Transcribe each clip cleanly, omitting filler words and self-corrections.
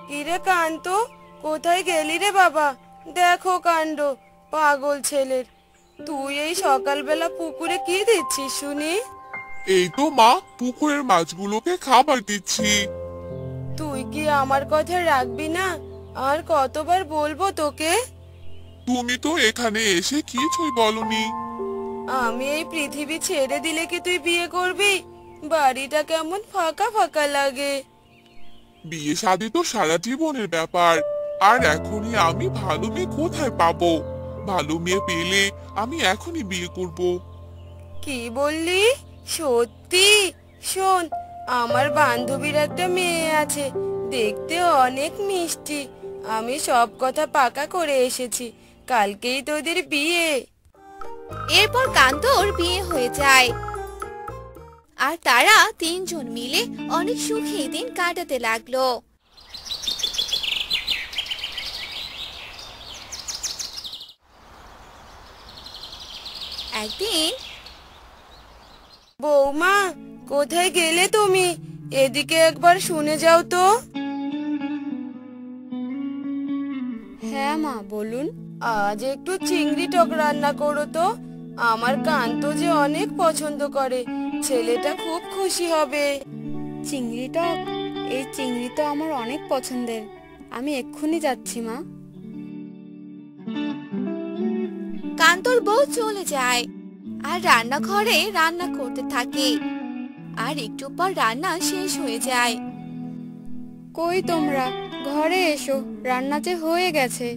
কিরে কান্ত, কোথায় গেলি রে বাবা? দেখো কাণ্ড পাগল ছেলের। তুই এই সকালবেলা পুকুরে কি দিচ্ছিস শুনি? এই তো মা, পুকুরের মাছগুলোকে খাবার দিচ্ছি। তুই কি আমার কথা রাখবি না? আর কতবার বলবো তোকে? তুমি তো এখানে এসে কিছুই বলনি। আমি এই পৃথিবী ছেড়ে দিলে কি তুই বিয়ে করবি? বাড়িটা কেমন ফাঁকা ফাঁকা লাগে। বিয়ে শাদী তো সারা জীবনের ব্যাপার। আর এখনই আমি ভালো মেয়ে কোথায় পাবো? ভালো মেয়ে পেলে আমি এখনই বিয়ে করব। কি বললি? সত্যি? শোন, আমার বান্ধবীর একটা মেয়ে আছে, দেখতে অনেক মিষ্টি। আমি সব কথা পাকা করে এসেছি, কালকেই তোদের বিয়ে। এরপর কান্তর বিয়ে হয়ে যায় আর তারা তিনজন মিলে অনেক সুখে দিন কাটাতে লাগলো। একদিন বৌমা, কোথায় গেলে তুমি? এদিকে একবার শুনে যাও তো। হ্যাঁ মা, বলুন। আজ একটু চিংড়ি টক রান্না করো তো। আমার কান্ত যে অনেক পছন্দ করে, ছেলেটা খুব খুশি হবে। চিংড়ি টক? এই চিংড়ি তো আমার অনেক পছন্দের। আমি এক্ষুনি যাচ্ছি মা। কান্তর বউ চলে যায় আর রান্নাঘরে রান্না করতে থাকে। আর একটু পর রান্না শেষ হয়ে যায়। কই তোমরা, ঘরে এসো, রান্না যে হয়ে গেছে।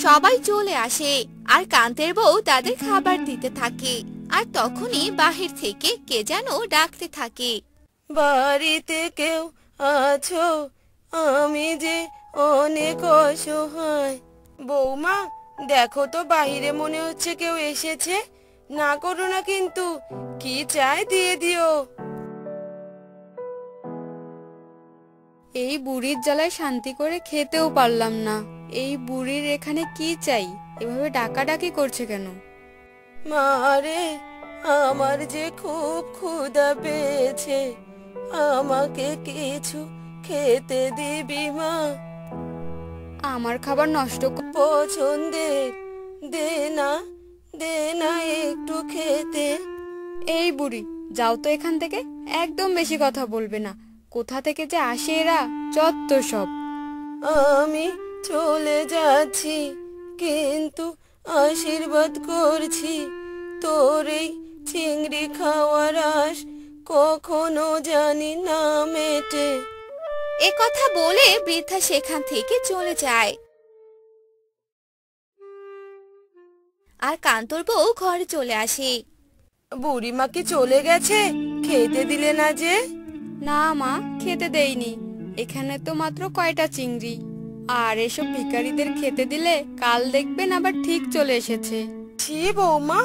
সবাই চলে আসে আর কান্তের বউ তাদের খাবার দিতে থাকে। আর তখনই বাহির থেকে কে যেন ডাকতে থাকে। বাড়িতে কেউ আছো? আমি যে অনেক অসহায়। বৌমা, দেখো তো বাহিরে, মনে হচ্ছে কেউ এসেছে। না করো না কিন্তু, কি চাই দিয়ে দিও। এই বুড়ির জ্বালায় শান্তি করে খেতেও পারলাম না। এই বুড়ির এখানে কি চাই? এভাবে ডাকাডাকি করছে কেন? মারে, আমার যে খুব ক্ষুধা পেয়েছে, আমাকে কিছু খেতে দিবি মা? আমার খাবার নষ্ট পছন্দের, দে না, দে না একটু খেতে। এই বুড়ি, যাও তো এখান থেকে। একদম বেশি কথা বলবে না। কোথা থেকে যে আসে এরা, যত সব। আমি চলে যাচ্ছি, কিন্তু আশীর্বাদ করছি তোর এই চিংড়ি খাওয়ার আশ কখনো জানি না মেটে। এ কথা বলে বৃদ্ধা সেখান থেকে চলে যায়। আর কান্তর বউ ঘরে চলে আসে। বুড়িমা কি চলে গেছে? খেতে দিলে না যে? না মা, খেতে দেইনি। এখানে তো মাত্র কয়টা চিংড়ি। আর এসব ভিখারিদের খেতে দিলে কাল দেখবেন আবার ঠিক চলে এসেছে। ছি বৌমা,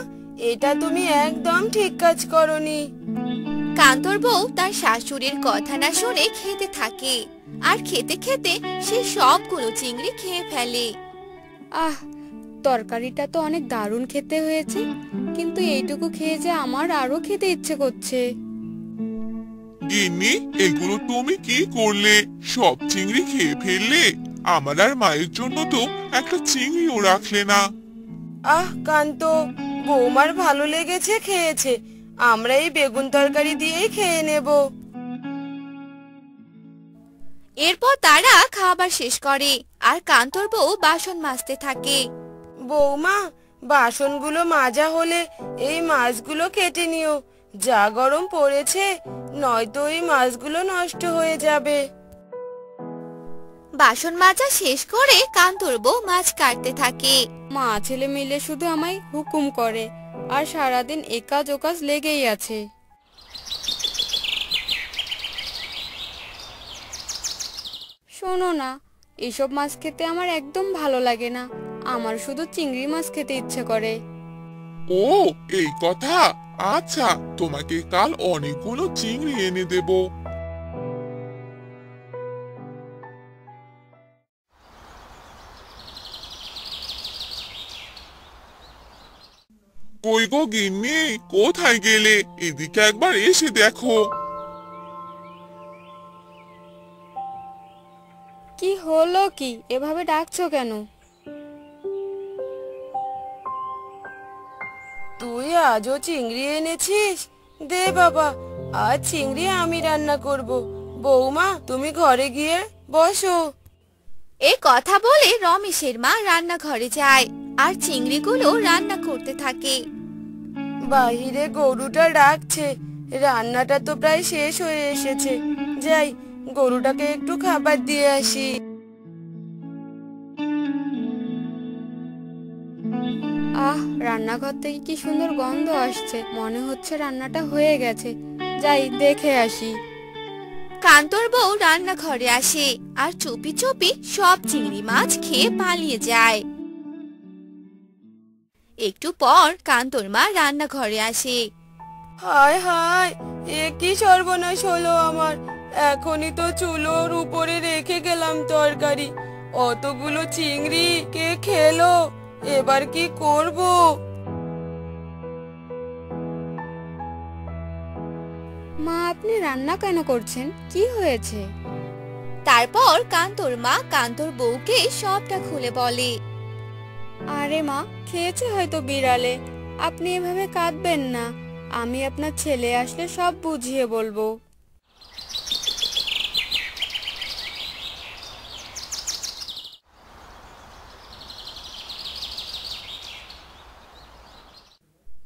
এটা তুমি একদম ঠিক কাজ করনি। কান্তর বউ তার শাশুড়ির কথা না শুনে খেতে থাকে। আর খেতে খেতে সে সবগুলো চিংড়ি খেয়ে ফেলে। আহ, তরকারিটা তো অনেক দারুণ খেতে হয়েছে, কিন্তু এইটুকু খেয়ে যে আমার আরো খেতে ইচ্ছে করছে। গিন্নি, এগুলো তুমি কি করলে? সব চিংড়ি খেয়ে ফেললে। আমার আর মায়ের জন্য তো একটা চিংড়িও রাখলে না। আহ কান্ত, বৌমার ভালো লেগেছে, খেয়েছে। আমরা এই বেগুন তরকারি দিয়েই খেয়ে নেব। এরপর তারা খাবার শেষ করে আর কান্তর বউ বাসন মাজতে থাকে। বৌমা, বাসনগুলো মাজা হলে এই মাছগুলো কেটে নিও। যা গরম পড়েছে, নয়তো এই মাছগুলো নষ্ট হয়ে যাবে। বাসন মাজা শেষ করে কান্তর বউ মাছ কাটতে থাকে। মা ছেলে মিলে শুধু আমায় হুকুম করে আর সারাদিন একাজ ওকাজ লেগেই আছে। শোনো না, এসব মাছ খেতে আমার একদম ভালো লাগে না। আমার শুধু চিংড়ি মাছ খেতে ইচ্ছে করে। ও, এই কথা। আচ্ছা, তোমাকে কাল অনেকগুলো চিংড়ি এনে দেব। কই গো গিন্নি, কোথায় গেলে? এদিকে একবার এসে দেখো। কি হলো কি, এভাবে ডাকছো কেন? তুই আজও চিংড়ি এনেছিস? দে বাবা, আজ চিংড়ি আমি রান্না করব। বৌমা, তুমি ঘরে গিয়ে বসো। এই কথা বলে রমেশের মা রান্নাঘরে যায় আর চিংড়িগুলো রান্না করতে থাকে। বাহিরে গরুটা ডাকছে, রান্নাটা তো প্রায় শেষ হয়ে এসেছে। যাই, গরুটাকে একটু খাবার দিয়ে আসি। আহ, রান্নাঘর থেকে কি সুন্দর গন্ধ আসছে, মনে হচ্ছে রান্নাটা হয়ে গেছে। যাই দেখে আসি। কান্তর বউ রান্নাঘরে আসে আর চুপি চুপি সব চিংড়ি মাছ খেয়ে পালিয়ে যায়। একটু পর কান্তর মা রান্নাঘরে আসে। হায় হায়, এ কি সর্বনাশ হলো আমার! এখনই তো চুলোর উপরে রেখে গেলাম তরকারি, অতগুলো চিংড়ি কে খেলো? এবার কি করব? মা, আপনি রান্না কেন করছেন? কি হয়েছে? তারপর কান্তর মা কান্তর বউকে সবটা খুলে বলে। আরে মা, খেয়েছে হয়তো বিড়ালে। আপনি এভাবে কাঁদবেন না, আমি আপনার ছেলে আসলে সব বুঝিয়ে বলবো।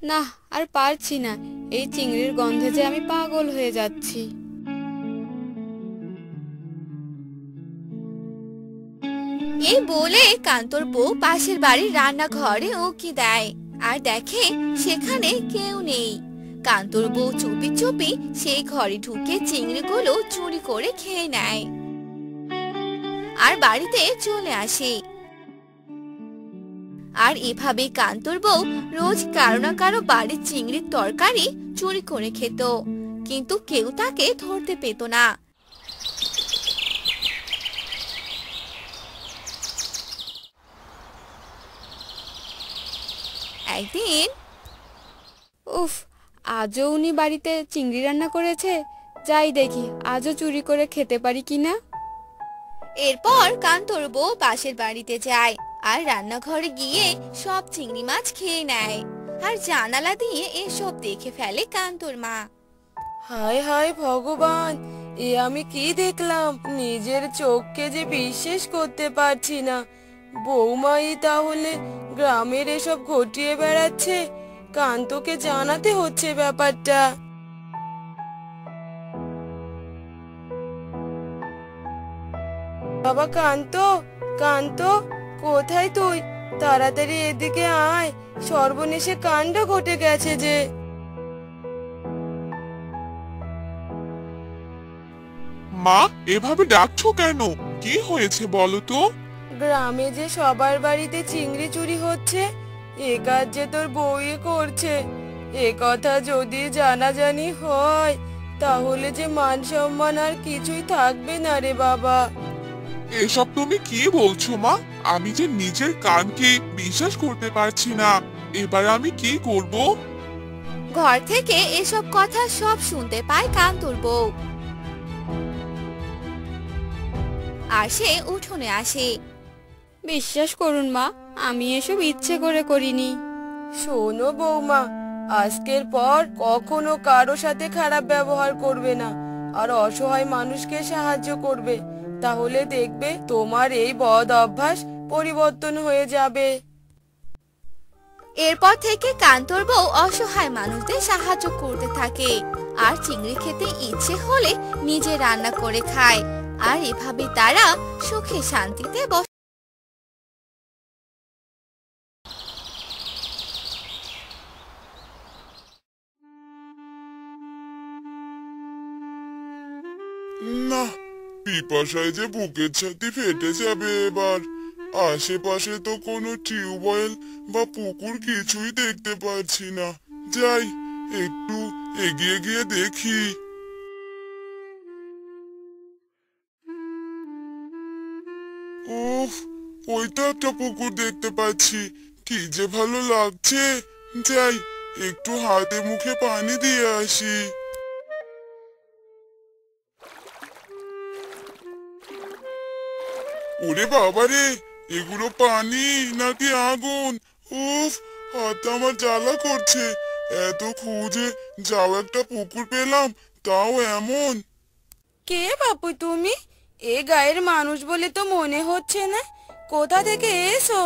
না, আর পারছি না, এই চিংড়ির গন্ধে যে আমি পাগল হয়ে যাচ্ছি। এই বলে কান্তর বউ পাশের বাড়ির রান্নাঘরে উকি দেয় আর দেখে সেখানে কেউ নেই। কান্তর বউ চুপি চুপি সেই ঘরে ঢুকে চিংড়িগুলো চুরি করে খেয়ে নেয় আর বাড়িতে চলে আসে। আর এভাবে কান্তর বউ রোজ কারো না কারো বাড়ির চিংড়ির তরকারি চুরি করে খেত, কিন্তু কেউ তাকে ধরতে পেত না। একদিন উফ, আজও উনি বাড়িতে চিংড়ি রান্না করেছে। যাই দেখি আজও চুরি করে খেতে পারি কিনা। এরপর কান্তর বউ পাশের বাড়িতে যায় আর রান্নাঘরে গিয়ে সব চিংড়ি মাছ খেয়ে নেয় আর জানালা দিয়ে এসব দেখে ফেলে কান্তর মা। হায় হায় ভগবান, এ আমি কি দেখলাম! নিজের চোখকে যে বিশ্বাস করতে পারছি না। বৌমাই তাহলে গ্রামের এসব ঘটিয়ে বেড়াচ্ছে। কান্তকে জানাতে হচ্ছে ব্যাপারটা। বাবা কান্ত, কান্ত, কোথায় তুই? তাড়াতাড়ি এদিকে আয়, সর্বনেশে কাণ্ড ঘটে গেছে যে। মা, এভাবে ডাকছো কেন? কি হয়েছে বলো তো? গ্রামে যে সবার বাড়িতে চিংড়ি চুরি হচ্ছে, এ কাজ যে তোর বউই করছে। এ কথা যদি জানাজানি হয়, তাহলে যে মান সম্মান আর কিছুই থাকবে না রে বাবা। এসব তুমি কি বলছো মা? আমি যে নিজের কানকে বিশ্বাস করতে পারছি না। এবার আমি কি করব? ঘর থেকে এসব কথা সব শুনতে পায় কান্তর বউ আর সে উঠোনে আসে। বিশ্বাস করুন মা, আমি এসব ইচ্ছে করে করিনি। শোনো বৌমা, আজকের পর কখনো কারো সাথে খারাপ ব্যবহার করবে না, আর অসহায় মানুষকে সাহায্য করবে। তাহলে দেখবে তোমার এই বদ অভ্যাস পরিবর্তন হয়ে যাবে। এরপর থেকে কান্তর বউ অসহায় মানুষদের সাহায্য করতে থাকে আর চিংড়ি খেতে ইচ্ছে হলে নিজে রান্না করে খায়। আর এভাবে তারা সুখে শান্তিতে না, পিপাসায় যে বুকের ছাতি ফেটে যাবে এবার। আশেপাশে তো কোনো টিউবওয়েল বা পুকুর কিছুই দেখতে পাচ্ছি না। যাই, একটু এগিয়ে গিয়ে দেখি। উফ, ওই তো একটা পুকুর দেখতে পাচ্ছি। কি যে ভালো লাগছে! যাই, একটু হাতে মুখে পানি দিয়ে আসি। ওরে বাবা রে, এগুলো পানি নাকি আগুন? উফ, হাতটা আমার জ্বালা করছে। এত খুঁজে যাও একটা পুকুর পেলাম, তাও এমন। কে বাপু তুমি? এ গায়ের মানুষ বলে তো মনে হচ্ছে না। কোথা থেকে এসো?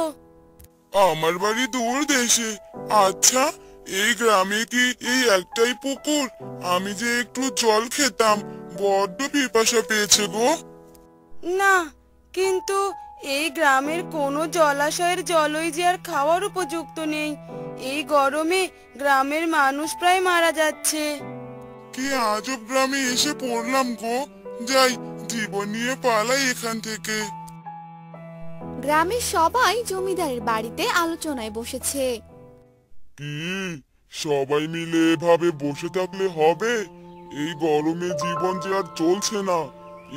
আমার বাড়ি দূর দেশে। আচ্ছা, এই গ্রামে কি এই একটাই পুকুর? আমি যে একটু জল খেতাম, বড্ড পিপাসা পেয়েছে গো। না, কিন্তু এই গ্রামের কোনো জলাশয়ের জলই যে আর খাওয়ার উপযুক্ত নেই। এই গরমে গ্রামের মানুষ প্রায় মারা যাচ্ছে। কি আজব গ্রামে এসে পড়লাম গো। যাই, জীবন নিয়ে পালাই এখান থেকে। গ্রামের সবাই জমিদারের বাড়িতে আলোচনায় বসেছে। কি, সবাই মিলে এভাবে বসে থাকলে হবে? এই গরমে জীবন যে আর চলছে না।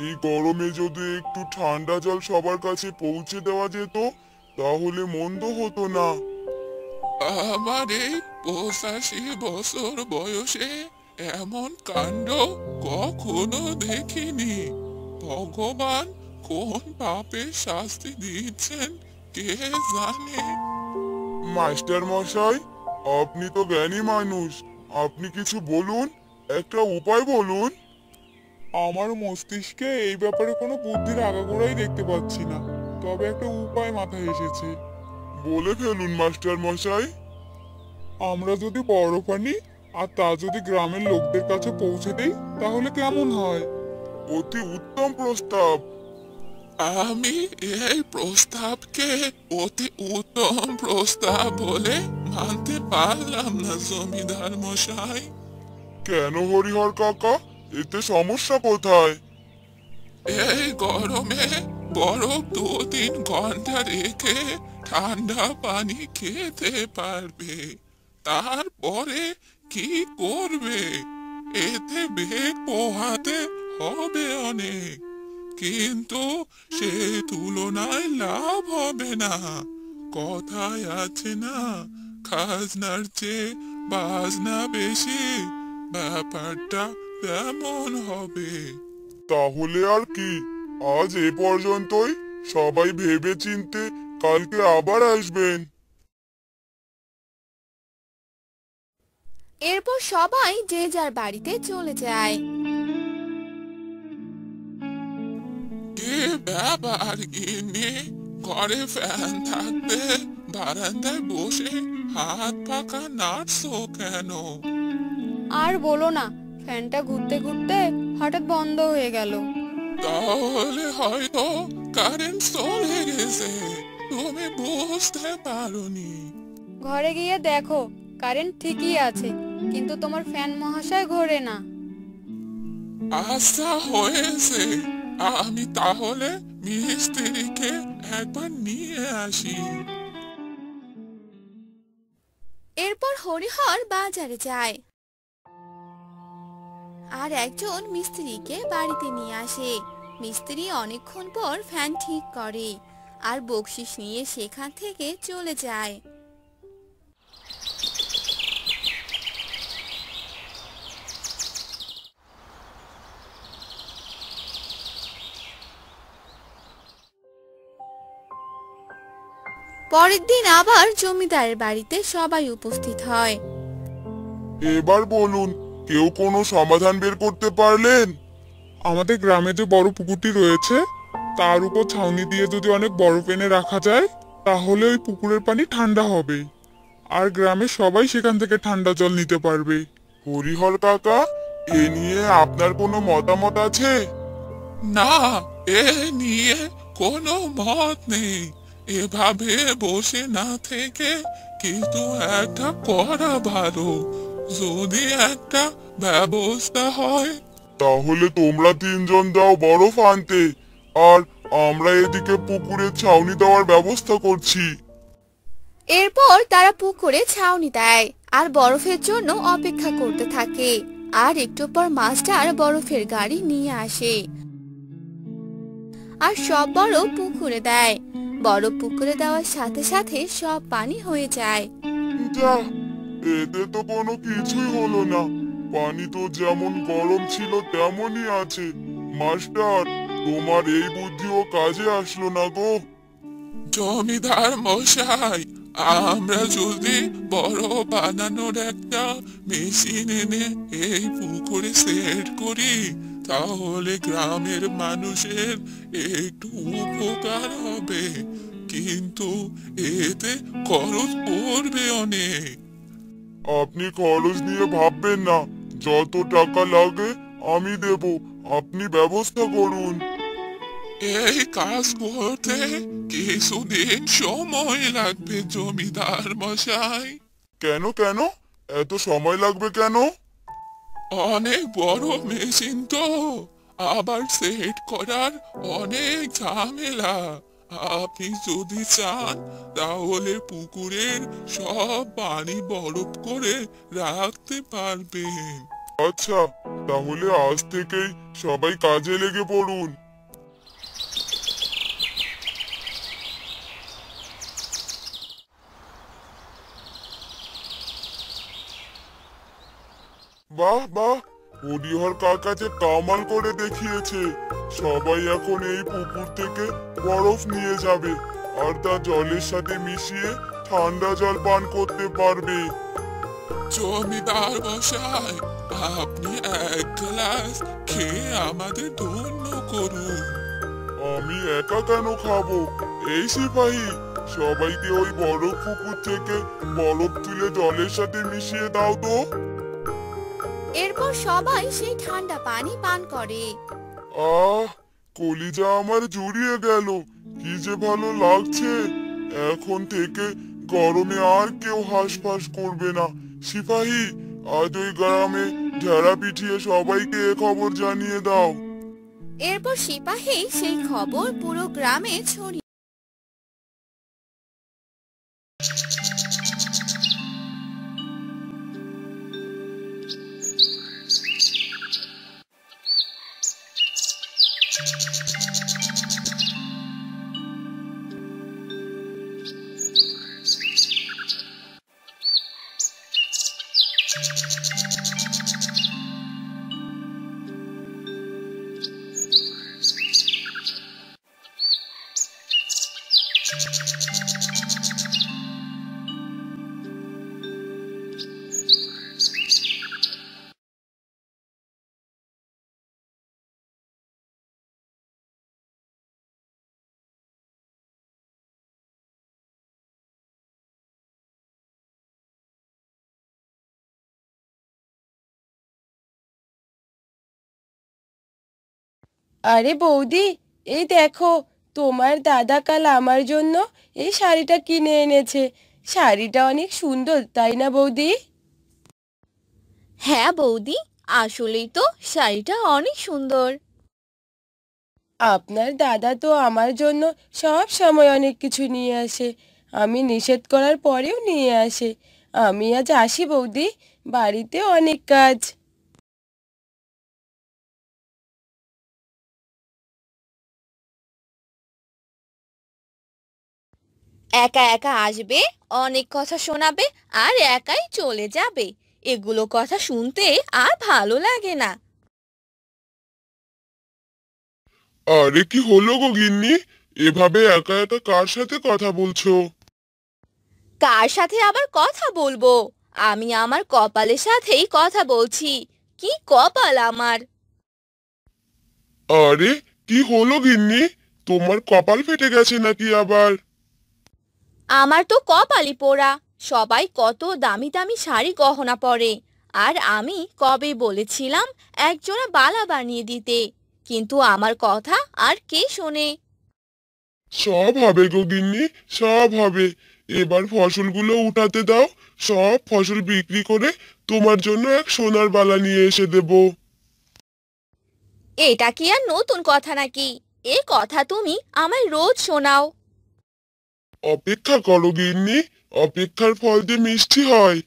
এই গরমে যদি একটু ঠান্ডা জল সবার কাছে পৌঁছে দেওয়া যেত, তাহলে মন্দ হতো না। আমার এই 85 বছর বয়সে এমন কাণ্ড কখনো দেখিনি। ভগবান কোন পাপের শাস্তি দিচ্ছেন কে জানে। মাস্টার মশাই, আপনি তো জ্ঞানী মানুষ, আপনি কিছু বলুন, একটা উপায় বলুন। আমার মস্তিষ্কে এই ব্যাপারে কোনো বুদ্ধির আগাগোড়াই দেখতে পাচ্ছি না, তবে একটা উপায় মাথায় এসেছে। বলে ফেলুন মাস্টার মশাই। আমরা যদি বরফ আনি আর তা যদি গ্রামের লোকদের কাছে পৌঁছে দেই, তাহলে কেমন হয়? অতি উত্তম প্রস্তাব। আমি এই প্রস্তাবকে অতি উত্তম প্রস্তাব বলে মানতে পারলাম না জমিদার মশাই। কেন হরিহর কাকা, এতে সমস্যা কোথায়? এই গরমে বরফ 2-3 ঘন্টা রেখে ঠান্ডা পানি খেতে পারবে, তারপরে কি করবে? এতে বেগ পোহাতে হবে অনেক, কিন্তু সে তুলনায় লাভ হবে না। কথায় আছে না, খাজনার চেয়ে বাজনা বেশি। ব্যাপারটা তেমন হবে। তাহলে আর কি, আজ এ পর্যন্তই। সবাই ভেবে চিনতে কালকে আবার আসবেন। এরপর সবাই যে যার বাড়িতে চলে যায়। কি ব্যাপার গিন্নি, ঘরে ফ্যান থাকতে বারান্দায় বসে হাত পাকা নাড়ছো কেন? আর বলো না, ফ্যানটা ঘুরতে ঘুরতে হঠাৎ বন্ধ হয়ে গেল। তাহলে হয়তো কারেন্ট চলে গেছে, তুমি বুঝতে পারোনি। ঘরে গিয়ে দেখো কারেন্ট ঠিকই আছে, কিন্তু তোমার ফ্যান মহাশয় ঘোরে না। আচ্ছা হয়েছে, আমি তাহলে মিস্ত্রিকে একবার নিয়ে আসি। এরপর হরিহর বাজারে যায় আর একজন মিস্ত্রিকে বাড়িতে নিয়ে আসে। মিস্ত্রি অনেকক্ষণ পর ফ্যান ঠিক করে আর বকশিশ নিয়ে সেখান থেকে চলে যায়। পরের দিন আবার জমিদারের বাড়িতে সবাই উপস্থিত হয়। এবার বলুন, কেউ কোনো সমাধান বের করতে পারলেন? আমাদের গ্রামে যে বড় পুকুরটি রয়েছে, তার উপর ছাউনি দিয়ে যদি অনেক বরফ এনে রাখা যায়, তাহলে ওই পুকুরের পানি ঠান্ডা হবে আর গ্রামের সবাই সেখান থেকে ঠান্ডা জল নিতে পারবে। হরিহর কাকা, এ নিয়ে আপনার কোনো মতামত আছে? না, এ নিয়ে কোনো মত নেই। এভাবে বসে না থেকে কিন্তু একটা করা ভালো। যদি একটা ব্যবস্থা হয়। তাহলে তোমরা তিনজন যাও বরফ আনতে, আর আমরা এদিকে পুকুরে ছাউনি দেওয়ার ব্যবস্থা করছি। এরপর তারা পুকুরে ছাউনি দেয় আর বরফের জন্য অপেক্ষা করতে থাকে। আর একটু পর মাস্টার বরফের গাড়ি নিয়ে আসে আর সব বরফ পুকুরে দেয়। বরফ পুকুরে দেওয়ার সাথে সাথে সব পানি হয়ে যায়। যা, এতে তো কোনো কিছুই হলো না। পানি তো যেমন গরম ছিল তেমনই আছে। মাস্টার, তোমার এই বুদ্ধিও কাজে আসলো না গো। জমিদার মশাই, আমরা যদি বড় বানানোর একটা মেশিন এনে এই পুকুরে সেট করি তাহলে গ্রামের মানুষের একটু উপকার হবে, কিন্তু এতে খরচ পড়বে অনেক। আপনি খরচ নিয়ে ভাববেন না, যত টাকা লাগে আমি দেব, আপনি ব্যবস্থা করুন। এই কাজ করতে কিছুদিন সময় লাগবে জমিদার মশাই। কেন কেন এত সময় লাগবে কেন? অনেক বড় মেশিন তো, আবার সেট করার অনেক ঝামেলা। আপনি যদি চান তাহলে পুকুরের সব পানি বরফ করে রাখতে পারবেন। আচ্ছা, তাহলে আজ থেকেই সবাই কাজে লেগে পড়ুন। বাহ বাহ, হরিহর কাকা যে কামাল করে দেখিয়েছে। সবাই এখন এই পুকুর থেকে বরফ নিয়ে যাবে আর তা জলের সাথে মিশিয়ে ঠান্ডা জল পান করতে পারবে। জমিদার মশাই, আপনি এক গ্লাস খেয়ে আমাদের ধন্য করুন। আমি একা কেন খাবো? এই সিপাহী, সবাইকে ওই বরফ পুকুর থেকে বরফ তুলে জলের সাথে মিশিয়ে দাও তো। এরপর সবাই সেই ঠান্ডা পানি পান করে। আহ, কলিজা আমার জুড়িয়ে গেল, কি যে ভালো লাগছে। এখন থেকে গরমে আর কেউ হাঁসফাঁস করবে না। সিপাহী, আজ ওই গ্রামে ঢেড়া পিটিয়ে সবাইকে এ খবর জানিয়ে দাও। এরপর সিপাহী সেই খবর পুরো গ্রামে ছড়িয়ে। আরে বৌদি, এই দেখো, তোমার দাদা কাল আমার জন্য এই শাড়িটা কিনে এনেছে। শাড়িটা অনেক সুন্দর, তাই না বৌদি? হ্যাঁ বৌদি, আসলেই তো শাড়িটা অনেক সুন্দর। আপনার দাদা তো আমার জন্য সব সময় অনেক কিছু নিয়ে আসে, আমি নিষেধ করার পরেও নিয়ে আসে। আমি আজ আসি বৌদি, বাড়িতে অনেক কাজ। একা একা আসবে, অনেক কথা শোনাবে আর একাই চলে যাবে। এগুলো কথা শুনতে আর ভালো লাগে না। আরে কি হলো গো গিন্নি, এভাবে একা একা কার সাথে কথা বলছো? কার সাথে আবার কথা বলবো? আমি আমার কপালের সাথেই কথা বলছি। কি কপাল আমার! আরে কি হলো গিন্নি, তোমার কপাল ফেটে গেছে নাকি আবার? আমার তো কপালই পোড়া। সবাই কত দামি দামি শাড়ি গহনা পরে, আর আমি কবে বলেছিলাম একজোড়া বালা বানিয়ে দিতে, কিন্তু আমার কথা আর কে শোনে? সব হবে গো গিন্নি, সব হবে। এবার ফসলগুলো উঠাতে দাও, সব ফসল বিক্রি করে তোমার জন্য এক সোনার বালা নিয়ে এসে দেব। এটা কি আর নতুন কথা নাকি? এ কথা তুমি আমায় রোজ শোনাও। অপেক্ষা করো গিন্নি, অপেক্ষার ফল যে মিষ্টি হয়।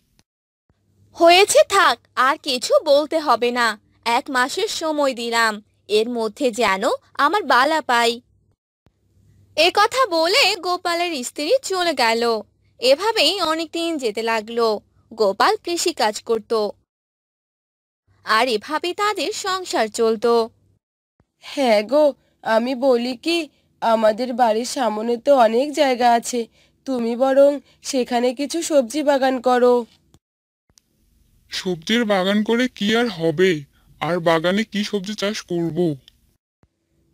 হয়েছে, থাক, আর কিছু বলতে হবে না। 1 মাসের সময় দিলাম, এর মধ্যে যেন আমার বালা পাই। এ কথা বলে গোপালের স্ত্রী চলে গেল। এভাবেই অনেকদিন যেতে লাগলো। গোপাল কৃষি কাজ করত, আর এভাবে তাদের সংসার চলতো। হ্যাঁ গো, আমি বলি কি, আমাদের বাড়ির সামনে তো অনেক জায়গা আছে, তুমি বরং সেখানে কিছু সবজি বাগান করো। সবজির বাগান করে কি আর হবে? আর বাগানে কি সবজি চাষ করব?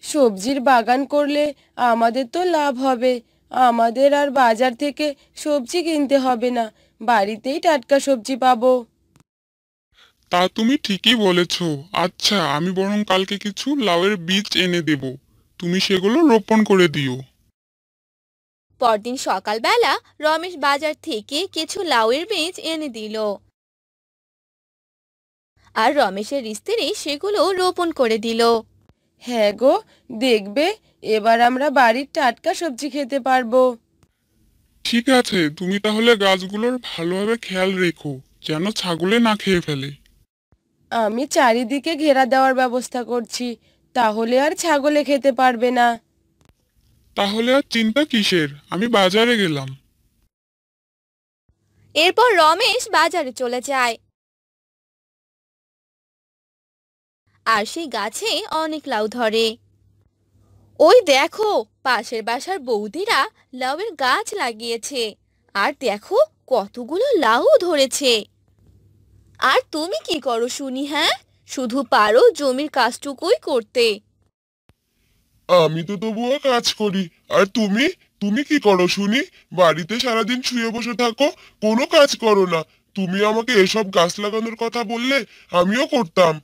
সবজির বাগান করলে আমাদের তো লাভ হবে, আমাদের আর বাজার থেকে সবজি কিনতে হবে না, বাড়িতেই টাটকা সবজি পাবো। তা তুমি ঠিকই বলেছ। আচ্ছা, আমি বরং কালকে কিছু লাউয়ের বীজ এনে দেব, তুমি সেগুলো রোপণ করে দিও। পরদিন সকালবেলা রমেশ বাজার থেকে কিছু লাউয়ের বীজ এনে দিল, আর রমেশের স্ত্রী সেগুলো রোপণ করে দিল। হ্যাঁ গো, দেখবে এবার আমরা বাড়ির টাটকা সবজি খেতে পারবো। ঠিক আছে, তুমি তাহলে গাছগুলোর ভালোভাবে খেয়াল রেখো, যেন ছাগলে না খেয়ে ফেলে। আমি চারিদিকে ঘেরা দেওয়ার ব্যবস্থা করছি, তাহলে আর ছাগলে খেতে পারবে না। তাহলে আর চিন্তা কিসের, আমি বাজারে গেলাম। এরপর রমেশ বাজারে চলে যায়, আর সেই গাছে অনেক লাউ ধরে। ওই দেখো, পাশের বাসার বৌদিরা লাউয়ের গাছ লাগিয়েছে, আর দেখো কতগুলো লাউ ধরেছে। আর তুমি কি করো শুনি? হ্যাঁ, শুধু পারো জমির কাজটুকুই করতে। আমি তো তবুও কাজ করি, আর তুমি তুমি কি করো শুনি? বাড়িতে সারাদিন শুয়ে বসে থাকো, কোনো কাজ করো না। তুমি আমাকে এসব গাছ লাগানোর কথা বললে আমিও করতাম।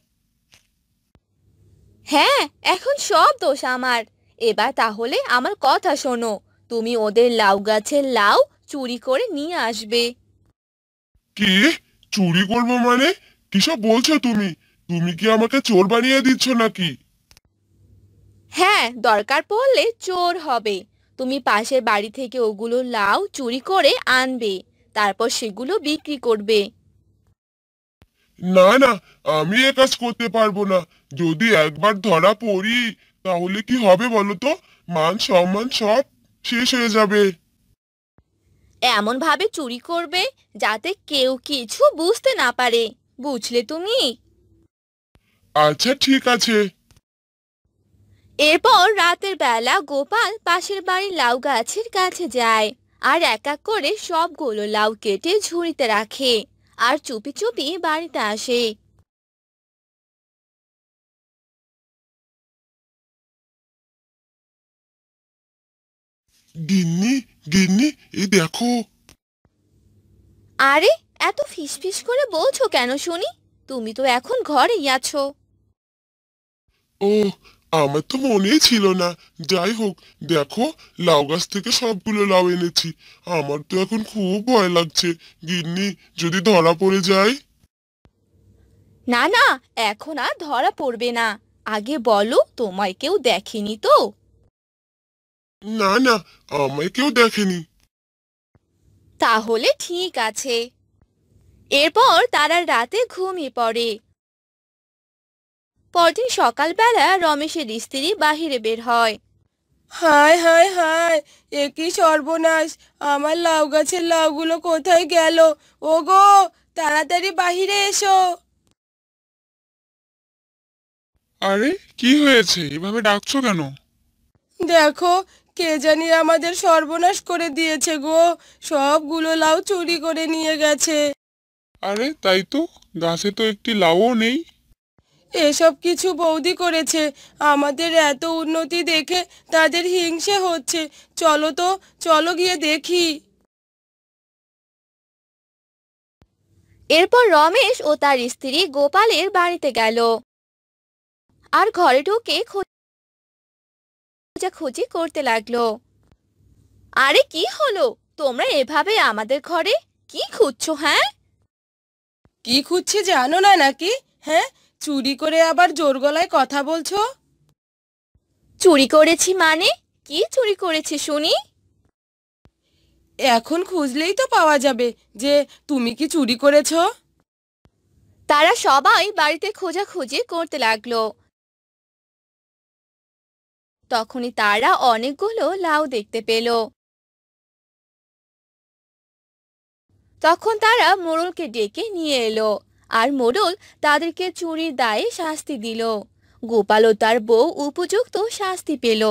হ্যাঁ, এখন সব দোষ আমার। এবার তাহলে আমার কথা শোনো, তুমি ওদের লাউ গাছের লাউ চুরি করে নিয়ে আসবে। কি? চুরি করবো মানে? কিসব বলছো তুমি? তুমি কি আমাকে চোর বানিয়ে দিচ্ছ নাকি? হ্যাঁ, দরকার পড়লে চোর হবে। তুমি পাশের বাড়ি থেকে ওগুলো লাউ চুরি করে আনবে, তারপর সেগুলো বিক্রি করবে। না না, আমি এ কাজ করতে পারবো না। যদি একবার ধরা পড়ি তাহলে কি হবে বলো তো? মান সম্মান সব শেষ হয়ে যাবে। এমন ভাবে চুরি করবে যাতে কেউ কিছু বুঝতে না পারে, বুঝলে তুমি? আচ্ছা ঠিক আছে। এরপর রাতের বেলা গোপাল পাশের বাড়ির লাউ গাছের কাছে যায়, আর এক এক করে সবগুলো লাউ কেটে ঝুড়িতে রাখে, আর চুপি চুপি বাড়িতে আসে। গিন্নি, গিন্নি, এই দেখো। আরে, এত ফিসফিস করে বলছো কেন শুনি? তুমি তো এখন ঘরেই আছো। ও, আমার তো মনেই ছিল না। যাই হোক, দেখো, লাউ গাছ থেকে সবগুলো লাউ এনেছি। আমার তো এখন খুব ভয় লাগছে। গিন্নি, যদি ধরা পড়ে যায়? না না, এখন আর ধরা পড়বে না। আগে বলো, তোমায় কেউ দেখেনি তো? না না, আমায় কেউ দেখেনি। তাহলে ঠিক আছে। এরপর তারা রাতে ঘুমিয়ে পড়ে। পরদিন সকালবেলা রমেশের স্ত্রী বাহিরে বের হয়। হায় হায় হায়, এ কি সর্বনাশ! আমার লাউ গাছের লাউগুলো কোথায় গেল? ওগো, তাড়াতাড়ি বাহিরে এসো। আরে, কি হয়েছে? এভাবে ডাকছো কেন? দেখো, কে জানি আমাদের সর্বনাশ করে দিয়েছে গো, সবগুলো লাউ চুরি করে নিয়ে গেছে। আরে তাই তো, গাছে তো একটি লাউও নেই। এসব কিছু বৌদি করেছে, আমাদের এত উন্নতি দেখে তাদের হিংসে হচ্ছে। চলো তো, চলো গিয়ে দেখি। এরপর রমেশ ও তার স্ত্রী গোপালের বাড়িতে গেল, আর ঘরে ঢুকে খোঁজাখুঁজি করতে লাগলো। আরে কি হলো? তোমরা এভাবে আমাদের ঘরে কি খুঁজছো? হ্যাঁ, কি খুঁজছে জানো না নাকি? হ্যাঁ, চুরি করে আবার জোর গলায় কথা বলছো। চুরি করেছি মানে? কি চুরি করেছি শুনি? এখন খুঁজলেই তো পাওয়া যাবে যে তুমি কি চুরি করেছো। তারা সবাই বাড়িতে খোঁজাখুঁজি করতে লাগলো। তখনই তারা অনেকগুলো লাউ দেখতে পেল। তখন তারা মোড়লকে ডেকে নিয়ে এলো, আর মোড়ল তাদেরকে চুরির দায়ে শাস্তি দিল। গোপাল ও তার বউ উপযুক্ত শাস্তি পেল।